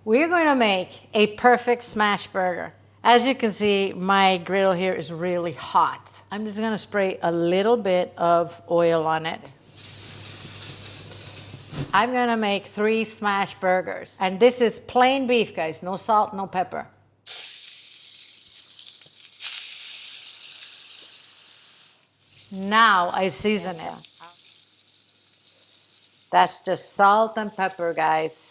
We're going to make a perfect smash burger. As you can see, my griddle here is really hot. I'm just gonna spray a little bit of oil on it. I'm gonna make 3 smash burgers. And this is plain beef, guys. No salt, no pepper. Now I season it. That's just salt and pepper, guys.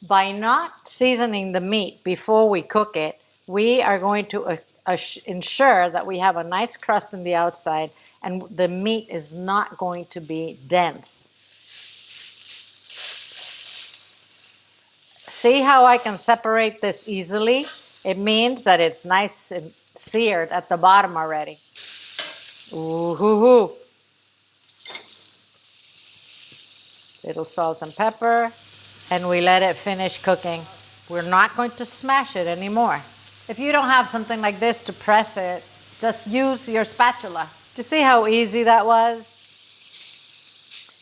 By not seasoning the meat before we cook it, we are going to ensure that we have a nice crust on the outside and the meat is not going to be dense. See how I can separate this easily? It means that it's nice and seared at the bottom already. Ooh hoo hoo. Little salt and pepper, and we let it finish cooking. We're not going to smash it anymore. If you don't have something like this to press it, just use your spatula. Do you see how easy that was?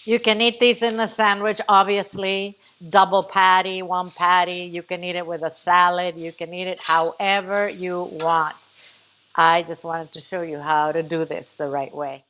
You can eat these in a sandwich, obviously. Double patty, 1 patty. You can eat it with a salad. You can eat it however you want. I just wanted to show you how to do this the right way.